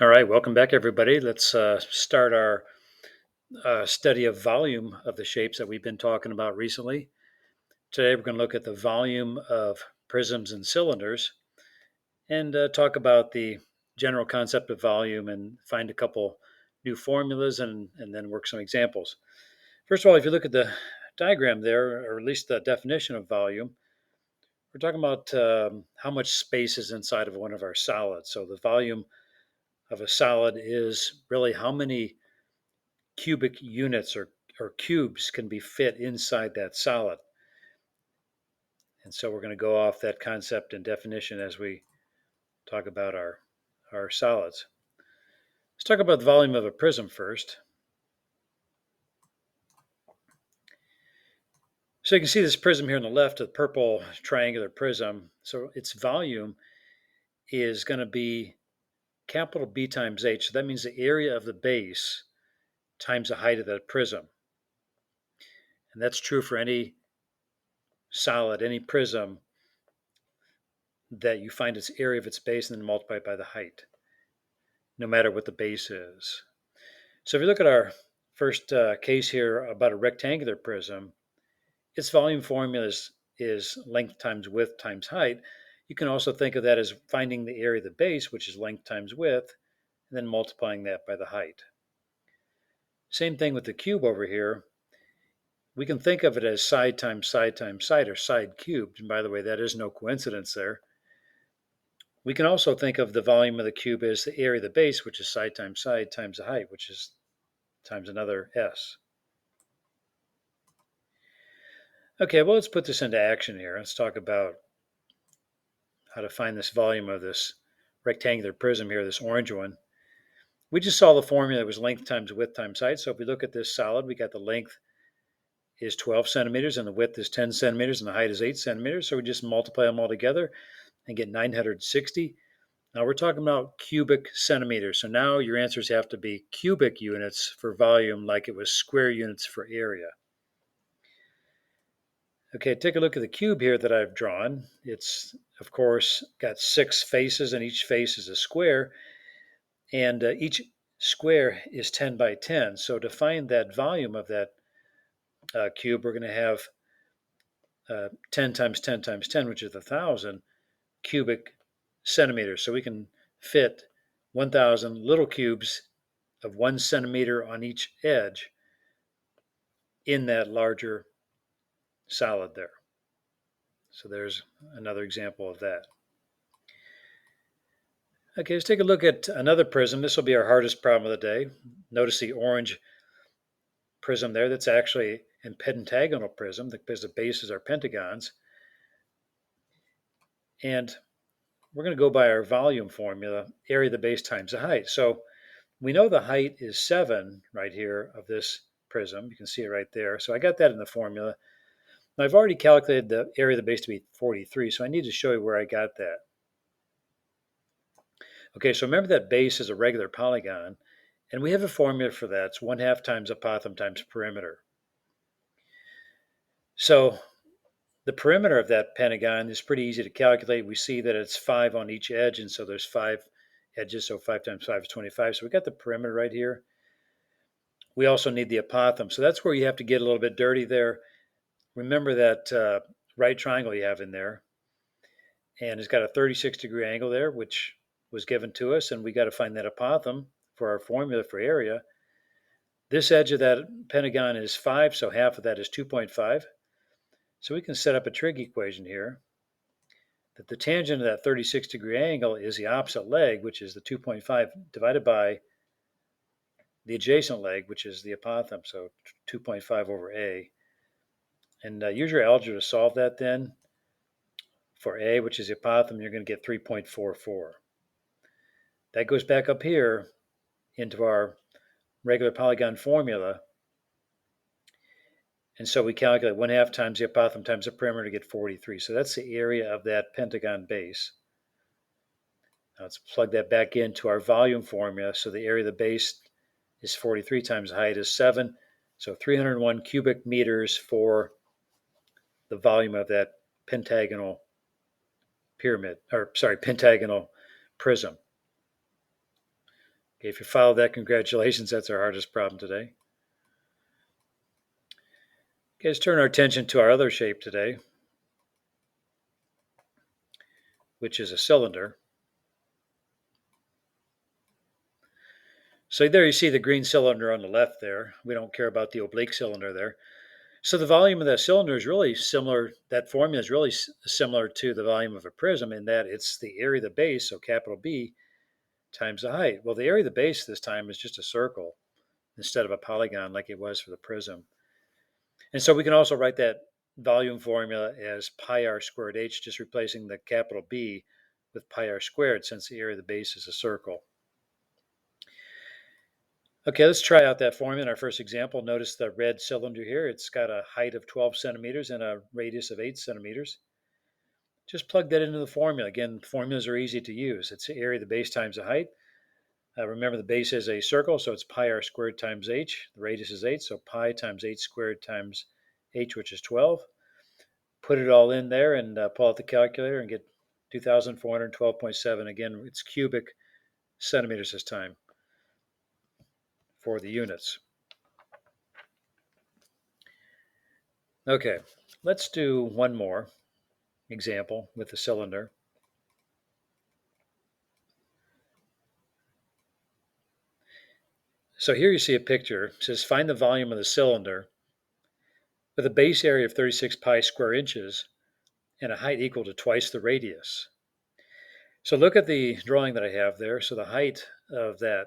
All right, welcome back, everybody. Let's start our study of volume of the shapes that we've been talking about recently. Today, we're going to look at the volume of prisms and cylinders and talk about the general concept of volume and find a couple new formulas and then work some examples. First of all, if you look at the diagram there, or at least the definition of volume, we're talking about how much space is inside of one of our solids. So the volume of a solid is really how many cubic units or cubes can be fit inside that solid. And so we're going to go off that concept and definition as we talk about our solids. Let's talk about the volume of a prism first. So you can see this prism here on the left, a purple triangular prism. So its volume is going to be capital B times H. So that means the area of the base times the height of that prism. And that's true for any solid, any prism that you find its area of its base and then multiply it by the height, no matter what the base is. So if you look at our first case here about a rectangular prism, its volume formula is length times width times height. You can also think of that as finding the area of the base, which is length times width, and then multiplying that by the height. Same thing with the cube over here. We can think of it as side times side times side, or side cubed. And by the way, that is no coincidence there. We can also think of the volume of the cube as the area of the base, which is side times the height, which is times another s. Okay, well, let's put this into action here. Let's talk about how to find this volume of this rectangular prism here, this orange one. We just saw the formula that was length times width times height. So if we look at this solid, we got the length is 12 centimeters and the width is 10 centimeters and the height is 8 centimeters. So we just multiply them all together and get 960. Now we're talking about cubic centimeters. So now your answers have to be cubic units for volume like it was square units for area. Okay, take a look at the cube here that I've drawn. It's, of course, got 6 faces, and each face is a square, and each square is 10 by 10. So to find that volume of that cube, we're going to have 10 times 10 times 10, which is 1,000 cubic centimeters. So we can fit 1,000 little cubes of 1 centimeter on each edge in that larger solid there. So there's another example of that. Okay, let's take a look at another prism. This will be our hardest problem of the day. Notice the orange prism there. That's actually a pentagonal prism because the bases are pentagons. And we're going to go by our volume formula, area of the base times the height. So we know the height is 7 right here of this prism. You can see it right there. So I got that in the formula. Now I've already calculated the area of the base to be 43, so I need to show you where I got that. Okay, so remember that base is a regular polygon, and we have a formula for that. It's 1/2 times apothem times perimeter. So the perimeter of that pentagon is pretty easy to calculate. We see that it's 5 on each edge, and so there's 5 edges, so 5 times 5 is 25. So we got the perimeter right here. We also need the apothem. So that's where you have to get a little bit dirty there. Remember that right triangle you have in there, and it's got a 36-degree angle there, which was given to us, and we got to find that apothem for our formula for area. This edge of that pentagon is 5, so half of that is 2.5. So we can set up a trig equation here that the tangent of that 36-degree angle is the opposite leg, which is the 2.5, divided by the adjacent leg, which is the apothem, so 2.5 over a. And use your algebra to solve that then. For a, which is the apothem, you're going to get 3.44. That goes back up here into our regular polygon formula. And so we calculate 1/2 times the apothem times the perimeter to get 43. So that's the area of that pentagon base. Now let's plug that back into our volume formula. So the area of the base is 43 times the height is 7. So 301 cubic meters for the volume of that pentagonal pentagonal prism. Okay, if you followed that, congratulations. That's our hardest problem today. Okay, let's turn our attention to our other shape today, which is a cylinder. So there you see the green cylinder on the left there. We don't care about the oblique cylinder there. So the volume of that cylinder is really similar. That formula is really similar to the volume of a prism in that it's the area of the base, so capital B, times the height. Well, the area of the base this time is just a circle instead of a polygon like it was for the prism. And so we can also write that volume formula as pi r squared h, just replacing the capital B with pi r squared since the area of the base is a circle. Okay, let's try out that formula in our first example. Notice the red cylinder here. It's got a height of 12 centimeters and a radius of 8 centimeters. Just plug that into the formula. Again, formulas are easy to use. It's the area of the base times the height. Remember, the base is a circle, so it's pi r squared times h. The radius is 8, so pi times 8 squared times h, which is 12. Put it all in there and pull out the calculator and get 2,412.7. Again, it's cubic centimeters this time for the units. Okay, let's do one more example with the cylinder. So here you see a picture. It says find the volume of the cylinder with a base area of 36 pi square inches and a height equal to twice the radius. So look at the drawing that I have there. So the height of that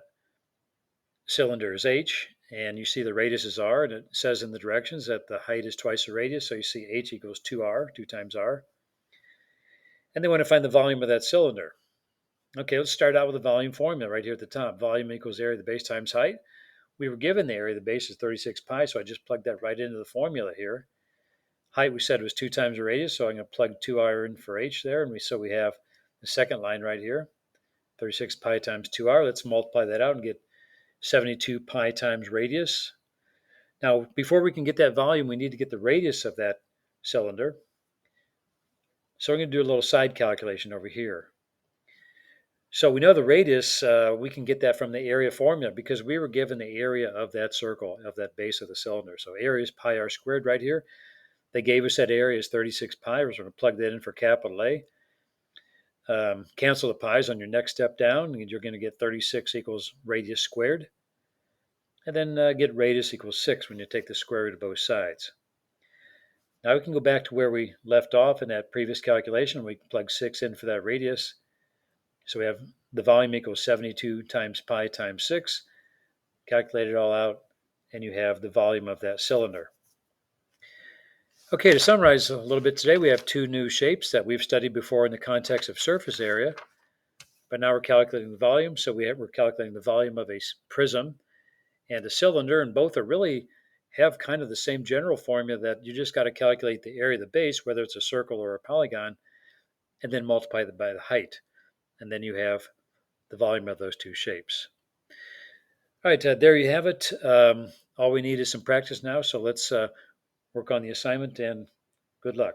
cylinder is h, and you see the radius is r, and it says in the directions that the height is twice the radius. So you see h equals 2r, 2 times r. And they want to find the volume of that cylinder. Okay, let's start out with the volume formula right here at the top. Volume equals area of the base times height. We were given the area of the base is 36 pi, so I just plugged that right into the formula here. Height we said was 2 times the radius, so I'm going to plug 2r in for h there, and so we have the second line right here, 36 pi times 2r. Let's multiply that out and get 72 pi times radius. Now, before we can get that volume, we need to get the radius of that cylinder. So we're going to do a little side calculation over here. So we know the radius, we can get that from the area formula because we were given the area of that circle, of that base of the cylinder. So area is pi r squared right here. They gave us that area is 36 pi. We're going to plug that in for capital A. Cancel the pi's on your next step down, and you're going to get 36 equals radius squared. And then get radius equals 6 when you take the square root of both sides. Now we can go back to where we left off in that previous calculation. We can plug 6 in for that radius. So we have the volume equals 72 times pi times 6. Calculate it all out, and you have the volume of that cylinder. Okay, to summarize a little bit today, we have two new shapes that we've studied before in the context of surface area, but now we're calculating the volume. So we're calculating the volume of a prism and a cylinder, and both are really have kind of the same general formula that you just got to calculate the area of the base, whether it's a circle or a polygon, and then multiply it by the height. And then you have the volume of those two shapes. All right, there you have it. All we need is some practice now. So let's work on the assignment and good luck.